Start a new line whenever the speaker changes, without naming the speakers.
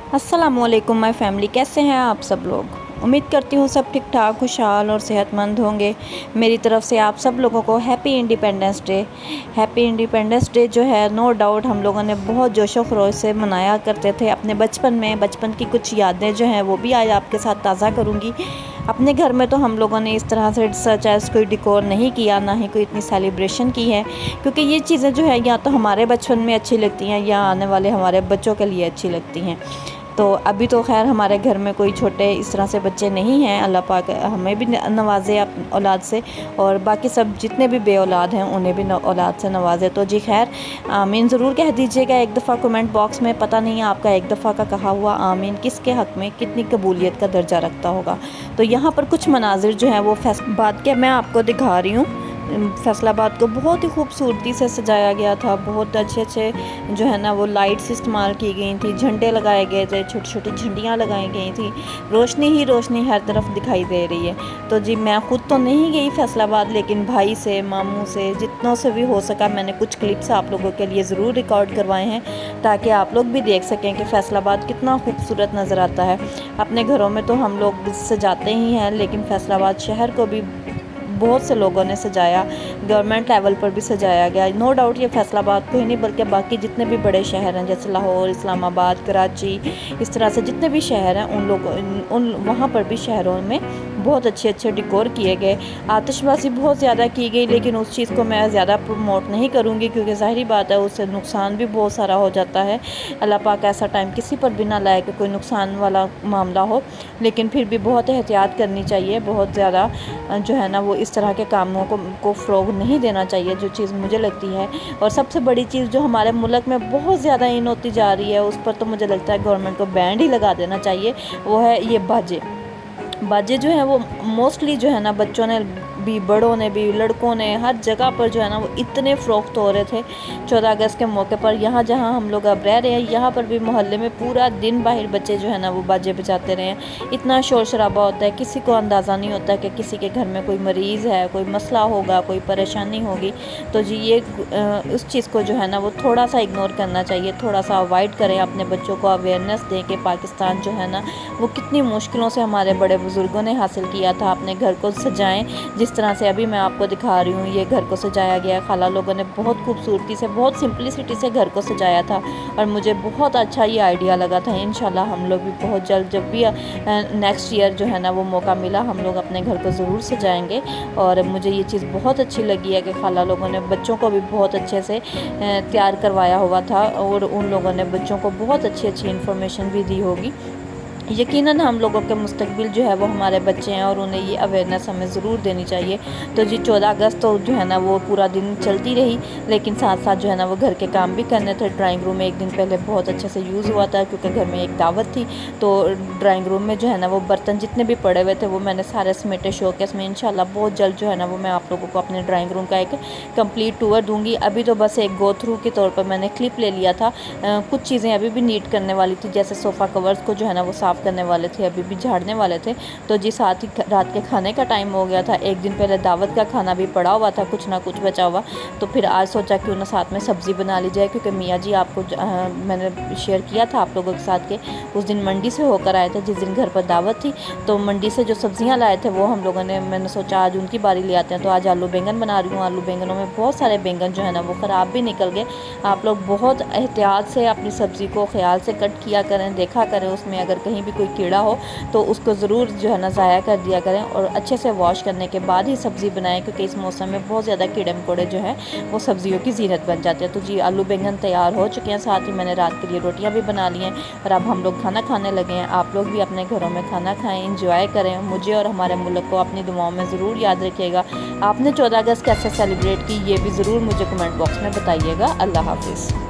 अस्सलामुअलैकुम my family, कैसे हैं आप सब लोग। उम्मीद करती हूँ सब ठीक ठाक, खुशहाल और सेहतमंद होंगे। मेरी तरफ से आप सब लोगों को happy independence day. Happy independence day जो है नो डाउट हम लोगों ने बहुत जोशो खरोश से मनाया करते थे अपने बचपन में। बचपन की कुछ यादें जो हैं वो भी आज आपके साथ ताज़ा करूँगी। अपने घर में तो हम लोगों ने इस तरह से सच एज कोई डिकोर नहीं किया, ना ही कोई इतनी सेलिब्रेशन की है, क्योंकि ये चीज़ें जो है या तो हमारे बचपन में अच्छी लगती हैं या आने वाले हमारे बच्चों के लिए अच्छी लगती हैं। तो अभी तो खैर हमारे घर में कोई छोटे इस तरह से बच्चे नहीं हैं, अल्लाह पाक हमें भी नवाजे औलाद से, और बाकी सब जितने भी बे औलाद हैं उन्हें भी औलाद से नवाजे। तो जी खैर आमीन ज़रूर कह दीजिएगा एक दफ़ा कमेंट बॉक्स में। पता नहीं आपका एक दफ़ा का कहा हुआ आमीन किसके हक़ में कितनी कबूलियत का दर्जा रखता होगा। तो यहाँ पर कुछ मनाजिर जो हैं वो फैसलाबाद के मैं आपको दिखा रही हूँ। फैसलाबाद को बहुत ही खूबसूरती से सजाया गया था। बहुत अच्छे अच्छे जो है ना वो लाइट्स इस्तेमाल की गई थी, झंडे लगाए गए थे, छोटी छोटी झंडियाँ लगाई गई थी, रोशनी ही रोशनी हर तरफ दिखाई दे रही है। तो जी मैं ख़ुद तो नहीं गई फैसलाबाद, लेकिन भाई से, मामू से, जितनों से भी हो सका मैंने कुछ क्लिप्स आप लोगों के लिए ज़रूर रिकॉर्ड करवाए हैं, ताकि आप लोग भी देख सकें कि फैसलाबाद कितना खूबसूरत नज़र आता है। अपने घरों में तो हम लोग सजाते ही हैं, लेकिन फैसलाबाद शहर को भी बहुत से लोगों ने सजाया, गवर्नमेंट लेवल पर भी सजाया गया। नो डाउट ये फैसलाबाद को ही नहीं बल्कि बाकी जितने भी बड़े शहर हैं जैसे लाहौर, इस्लामाबाद, कराची, इस तरह से जितने भी शहर हैं उन वहाँ पर भी शहरों में बहुत अच्छे अच्छे डिकोर किए गए। आतिशबाजी बहुत ज़्यादा की गई, लेकिन उस चीज़ को मैं ज़्यादा प्रमोट नहीं करूँगी, क्योंकि ज़ाहिरी बात है उससे नुकसान भी बहुत सारा हो जाता है। अल्लाह पाक ऐसा टाइम किसी पर भी ना लाए कि कोई नुकसान वाला मामला हो, लेकिन फिर भी बहुत एहतियात करनी चाहिए। बहुत ज़्यादा जो है ना वो इस तरह के कामों को फ़रोग़ नहीं देना चाहिए, जो चीज़ मुझे लगती है। और सबसे बड़ी चीज़ जो हमारे मुल्क में बहुत ज़्यादा इन होती जा रही है, उस पर तो मुझे लगता है गवर्नमेंट को बैंड ही लगा देना चाहिए, वो है ये बाजे जो है वो मोस्टली जो है ना बच्चों ने भी, बड़ों ने भी, लड़कों ने, हर जगह पर जो है ना वो इतने फ़रोख्त हो रहे थे 14 अगस्त के मौके पर। यहाँ जहाँ हम लोग अब रह रहे हैं यहाँ पर भी मोहल्ले में पूरा दिन बाहर बच्चे जो है ना वो बाजे बजाते रहे हैं। इतना शोर शराबा होता है, किसी को अंदाज़ा नहीं होता कि किसी के घर में कोई मरीज़ है, कोई मसला होगा, कोई परेशानी होगी। तो जी ये उस चीज़ को जो है ना वो थोड़ा सा इग्नोर करना चाहिए, थोड़ा सा अवॉइड करें। अपने बच्चों को अवेयरनेस दें कि पाकिस्तान जो है ना वो कितनी मुश्किलों से हमारे बड़े बुज़ुर्गों ने हासिल किया था। अपने घर को सजाएँ जिस तरह से अभी मैं आपको दिखा रही हूँ, ये घर को सजाया गया। खाला लोगों ने बहुत खूबसूरती से, बहुत सिंपलिसिटी से घर को सजाया था, और मुझे बहुत अच्छा ये आइडिया लगा था। इंशाल्लाह हम लोग भी बहुत जल्द, जब भी नेक्स्ट ईयर जो है ना वो मौका मिला, हम लोग अपने घर को ज़रूर सजाएंगे। और मुझे ये चीज़ बहुत अच्छी लगी है कि खाला लोगों ने बच्चों को भी बहुत अच्छे से तैयार करवाया हुआ था, और उन लोगों ने बच्चों को बहुत अच्छी अच्छी इन्फॉर्मेशन भी दी होगी। यकीनन हम लोगों के मुस्तकबिल जो है वो हमारे बच्चे हैं, और उन्हें ये अवेयरनेस हमें ज़रूर देनी चाहिए। तो जी 14 अगस्त तो जो है ना वो पूरा दिन चलती रही, लेकिन साथ साथ जो है ना वो घर के काम भी करने थे। ड्राइंग रूम में एक दिन पहले बहुत अच्छे से यूज़ हुआ था, क्योंकि घर में एक दावत थी। तो ड्राइंग रूम में जो है ना वो बर्तन जितने भी पड़े हुए थे वो मैंने सारे समेटे शोकेस में। इंशाल्लाह बहुत जल्द जो है ना वो मैं आप लोगों को अपने ड्राइंग रूम का एक कंप्लीट टूर दूँगी। अभी तो बस एक गो थ्रू के तौर पर मैंने क्लिप ले लिया था। कुछ चीज़ें अभी भी नीट करने वाली थी, जैसे सोफ़ा कवर्स को जो है ना वो साफ़ करने वाले थे, अभी भी झाड़ने वाले थे। तो जी साथ ही रात के खाने का टाइम हो गया था। एक दिन पहले दावत का खाना भी पड़ा हुआ था, कुछ ना कुछ बचा हुआ। तो फिर आज सोचा क्यों ना साथ में सब्ज़ी बना ली जाए, क्योंकि मियाँ जी आपको मैंने शेयर किया था आप लोगों के साथ के उस दिन मंडी से होकर आए थे, जिस दिन घर पर दावत थी। तो मंडी से जो सब्ज़ियाँ लाए थे वो हम लोगों ने, मैंने सोचा आज उनकी बारी ले आते हैं। तो आज आलू बैंगन बना रही हूँ। आलू बैंगनों में बहुत सारे बैंगन जो है ना वो ख़राब भी निकल गए। आप लोग बहुत एहतियात से अपनी सब्ज़ी को ख्याल से कट किया करें, देखा करें उसमें अगर कहीं भी कोई कीड़ा हो तो उसको ज़रूर जो है ना ज़ाया कर दिया करें, और अच्छे से वॉश करने के बाद ही सब्ज़ी बनाएं, क्योंकि इस मौसम में बहुत ज़्यादा कीड़े मकोड़े जो हैं वो सब्ज़ियों की ज़ीनत बन जाते हैं। तो जी आलू बैंगन तैयार हो चुके हैं, साथ ही मैंने रात के लिए रोटियां भी बना ली हैं, और अब हम लोग खाना खाने लगे हैं। आप लोग भी अपने घरों में खाना खाएँ, इंजॉय करें। मुझे और हमारे मुल्क को अपनी दुआओं में ज़रूर याद रखिएगा। आपने 14 अगस्त कैसे सेलिब्रेट की ये भी ज़रूर मुझे कमेंट बॉक्स में बताइएगा। अल्लाह हाफिज़।